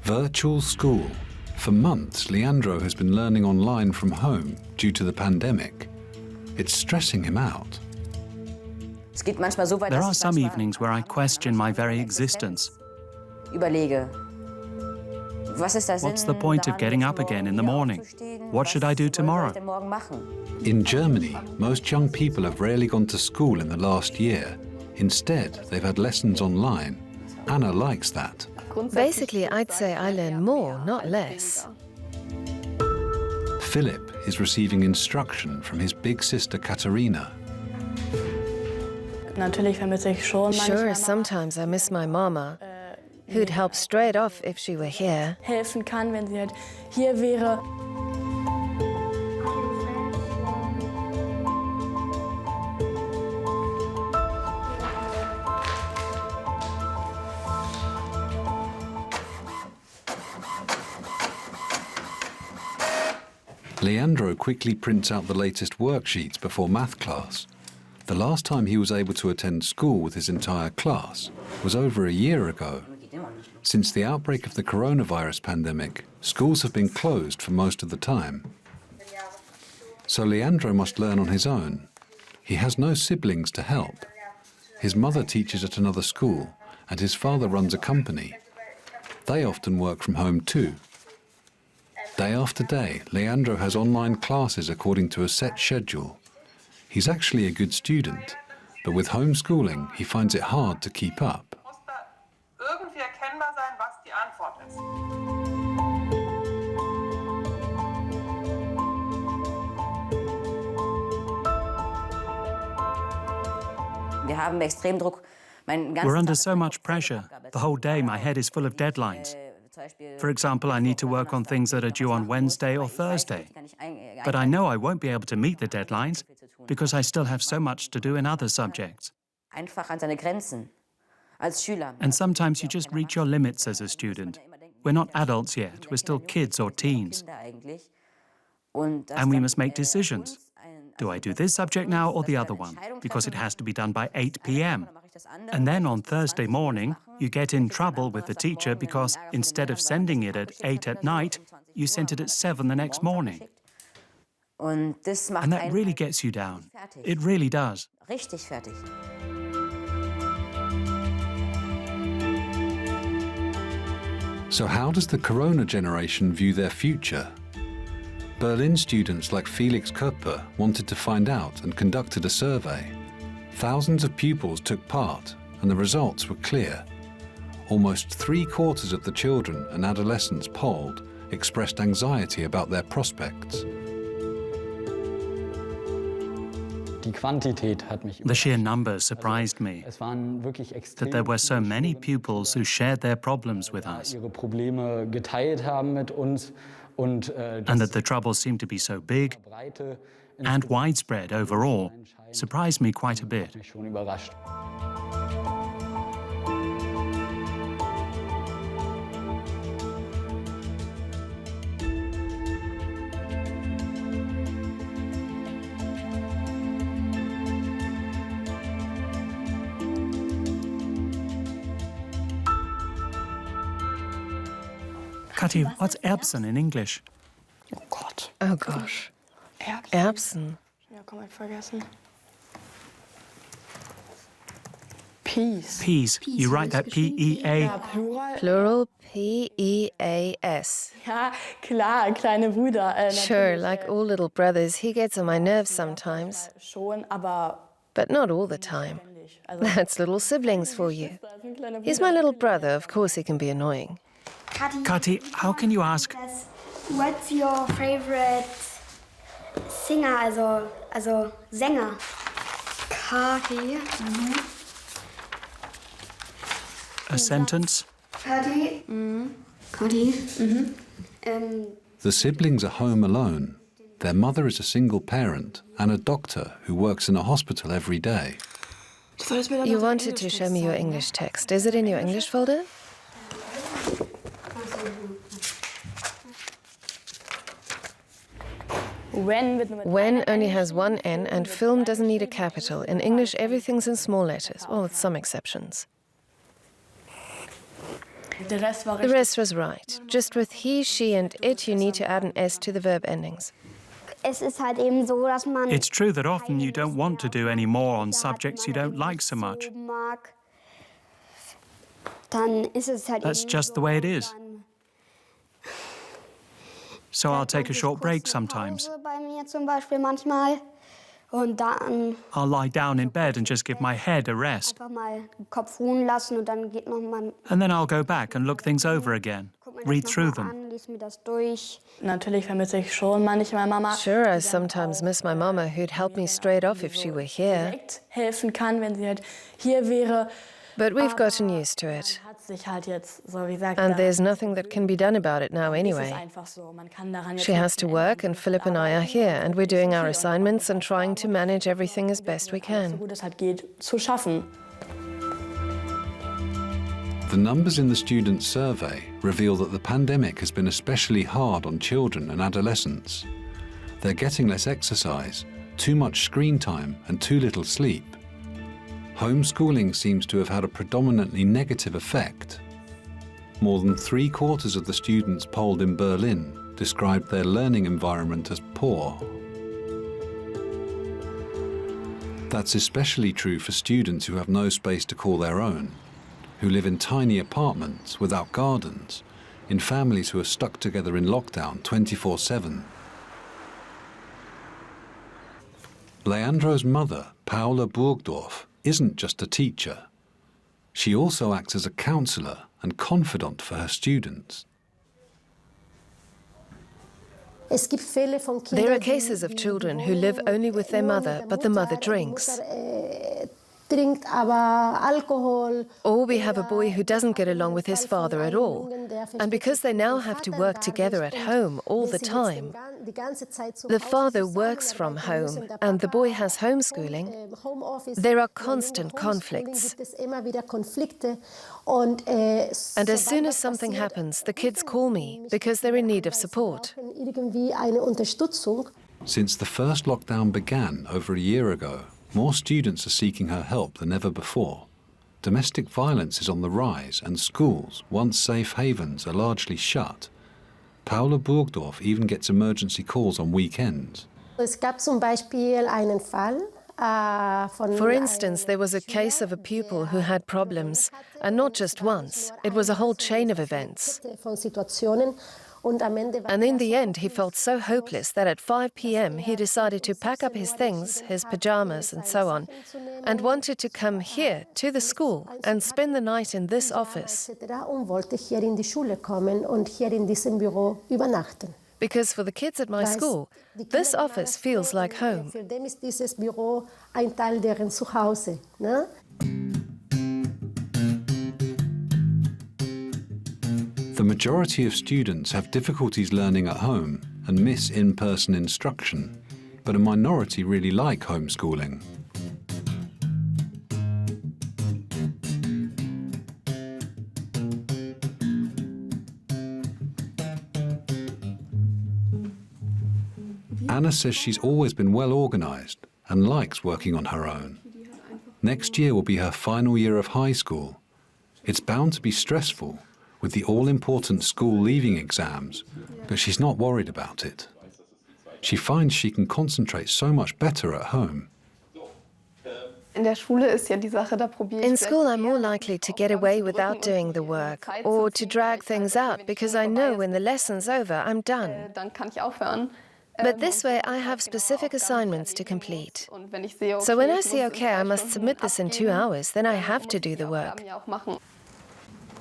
Virtual school. For months, Leandro has been learning online from home due to the pandemic. It's stressing him out. There are some evenings where I question my very existence. What's the point of getting up again in the morning? What should I do tomorrow? In Germany, most young people have rarely gone to school in the last year. Instead, they've had lessons online. Anna likes that. Basically, I'd say I learn more, not less. Philipp is receiving instruction from his big sister Catharina. Sure, sometimes I miss my mama, who'd help straight off if she were here. Leandro quickly prints out the latest worksheets before math class. The last time he was able to attend school with his entire class was over a year ago. Since the outbreak of the coronavirus pandemic, schools have been closed for most of the time. So Leandro must learn on his own. He has no siblings to help. His mother teaches at another school, and his father runs a company. They often work from home too. Day after day, Leandro has online classes according to a set schedule. He's actually a good student, but with homeschooling, he finds it hard to keep up. We're under so much pressure. The whole day my head is full of deadlines. For example, I need to work on things that are due on Wednesday or Thursday. But I know I won't be able to meet the deadlines because I still have so much to do in other subjects. And sometimes you just reach your limits as a student. We're not adults yet, we're still kids or teens. And we must make decisions. Do I do this subject now or the other one? Because it has to be done by 8 p.m. And then on Thursday morning, you get in trouble with the teacher because instead of sending it at 8 at night, you sent it at 7 the next morning. And that really gets you down. It really does. So how does the Corona generation view their future? Berlin students like Felix wanted to find out and conducted a survey. Thousands of pupils took part, and the results were clear. Almost 3/4 of the children and adolescents polled expressed anxiety about their prospects. The sheer numbers surprised me, that there were so many pupils who shared their problems with us, and that the troubles seemed to be so big and widespread overall surprised me quite a bit. Kathi, what's Erbsen in English? Oh Gott. Oh gosh. Erbsen. Ja, komm, ich vergessen. Peas. Peas. You write that P-E-A. Ja, Plural. Plural P-E-A-S. Ja, klar, kleine Brüder. Sure, like all little brothers, he gets on my nerves sometimes. Schon, aber But not all the time. That's little siblings for you. He's my little brother, of course he can be annoying. Kathi, how can you ask, What's your favorite singer, also Sänger? Kathi. a sentence? Kathi. Kathi. The siblings are home alone. Their mother is a single parent and a doctor who works in a hospital every day. You wanted to show me your English text. Is it in your English folder? When only has one N and film doesn't need a capital. In English, everything's in small letters, well, with some exceptions. Der Rest war The richtig. rest was right. Just with he, she, and it, you need to add an S to the verb endings. Es ist halt eben so, dass man It's true that often you don't want to do any more on subjects you don't like so much. so mag, dann ist es halt That's eben just so, the way it is. dann So I'll take a sich short kurz break eine sometimes. Pause bei mir zum Beispiel manchmal. Und dann I'll lie down in bed and just give my head a rest. einfach mal den Kopf ruhen lassen und dann geht noch mal, And then I'll go back and look things over again, guck mir read das through noch mal them. an, lies mir das durch. Natürlich vermisse ich schon manchmal Mama. Sure, I die dann sometimes auch miss my mama, who'd help me straight off if she were here. direkt helfen kann, wenn sie halt hier wäre. But we've gotten used to it. Man hat sich halt jetzt, so wie gesagt, And daran there's nothing that can be done about it now ist es anyway. einfach so. Man kann daran jetzt She has to nichts work, ändern. and Philip and I are here, and we're doing our assignments and trying to manage everything as best we So can. gut es halt geht, zu schaffen. The numbers in the student survey reveal that the pandemic has been especially hard on children and adolescents. They're getting less exercise, too much screen time, and too little sleep. Homeschooling seems to have had a predominantly negative effect. More than 3/4 of the students polled in Berlin described their learning environment as poor. That's especially true for students who have no space to call their own, who live in tiny apartments without gardens, in families who are stuck together in lockdown 24/7. Leandro's mother, Paula Burgdorf, isn't just a teacher. She also acts as a counsellor and confidant for her students. There are cases of children who live only with their mother, but the mother drinks. Or we have a boy who doesn't get along with his father at all. And because they now have to work together at home all the time, the father works from home and the boy has homeschooling, there are constant conflicts. And as soon as something happens, the kids call me because they're in need of support. Since the first lockdown began over a year ago, more students are seeking her help than ever before. Domestic violence is on the rise and schools, once safe havens, are largely shut. Paula Burgdorf even gets emergency calls on weekends. For instance, there was a case of a pupil who had problems, and not just once, it was a whole chain of events. And in the end, he felt so hopeless that at 5 p.m. he decided to pack up his things, his pajamas and so on, and wanted to come here to the school and spend the night in this office. Because for the kids at my school, this office feels like home. The majority of students have difficulties learning at home and miss in-person instruction, but a minority really like homeschooling. Anna says she's always been well organised and likes working on her own. Next year will be her final year of high school. It's bound to be stressful with the all-important school leaving exams, but she's not worried about it. She finds she can concentrate so much better at home. In school, I'm more likely to get away without doing the work, or to drag things out because I know when the lesson's over, I'm done. But this way, I have specific assignments to complete. So when I see, okay, I must submit this in 2 hours, then I have to do the work.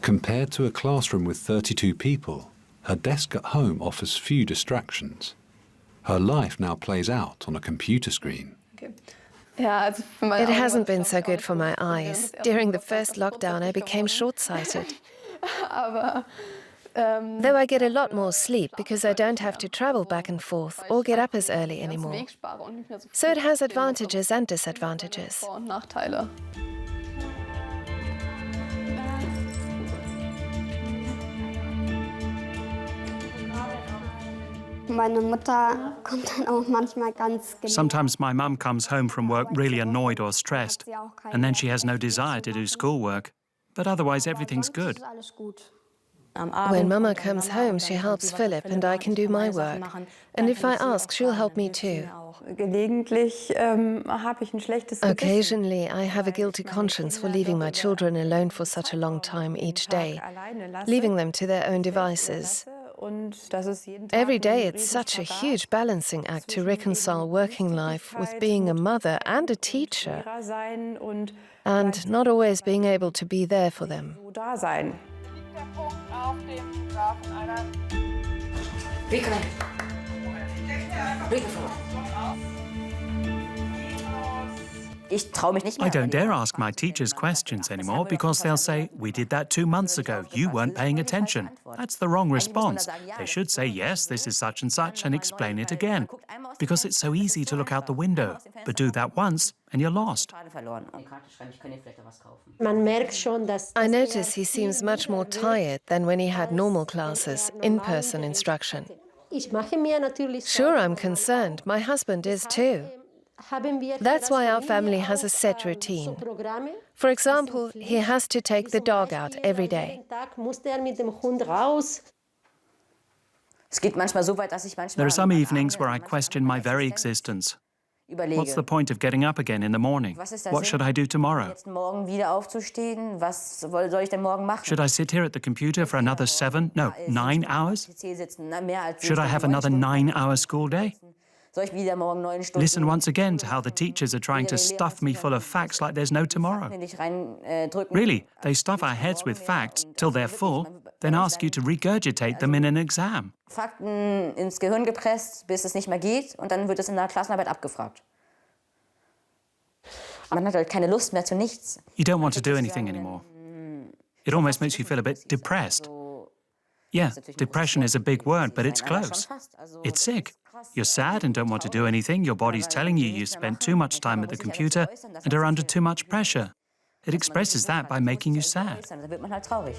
Compared to a classroom with 32 people, her desk at home offers few distractions. Her life now plays out on a computer screen. It hasn't been so good for my eyes. During the first lockdown, I became short-sighted. Though I get a lot more sleep because I don't have to travel back and forth or get up as early anymore. So it has advantages and disadvantages. Meine Mutter kommt dann auch manchmal ganz genervt. Sometimes my mum comes home from work really annoyed or stressed, and then she has no desire to do schoolwork. But otherwise, everything's good. Ist alles gut. When Mama comes home, she helps Philipp and I can do my work. And if I ask, she'll help me too. Occasionally, I have a guilty conscience for leaving my children alone for such a long time each day, leaving them to their own devices. Every day, it's such a huge balancing act to reconcile working life with being a mother and a teacher, and not always being able to be there for them. I don't dare ask my teachers questions anymore because they'll say, "We did that 2 months ago. You weren't paying attention." That's the wrong response. They should say, "Yes, this is such and such," and explain it again. Because it's so easy to look out the window. But do that once and you're lost. I notice he seems much more tired than when he had normal classes, in-person instruction. Sure, I'm concerned. My husband is too. That's why our family has a set routine. For example, he has to take the dog out every day. There are some evenings where I question my very existence. What's the point of getting up again in the morning? What should I do tomorrow? Should I sit here at the computer for another 9 hours? Should I have another 9-hour school day? Listen once again to how the teachers are trying to stuff me full of facts like there's no tomorrow. Really, they stuff our heads with facts till they're full, then ask you to regurgitate them in an exam. Fakten ins Gehirn gepresst, bis es nicht mehr geht, und dann wird es in der Klassenarbeit abgefragt. Man hat halt keine Lust mehr zu nichts. You don't want to do anything anymore. It almost makes you feel a bit depressed. Yeah, depression is a big word, but it's close. It's sick. You're sad and don't want to do anything. Your body's telling you you spent too much time at the computer and are under too much pressure. It expresses that by making you sad. Da wird man halt traurig.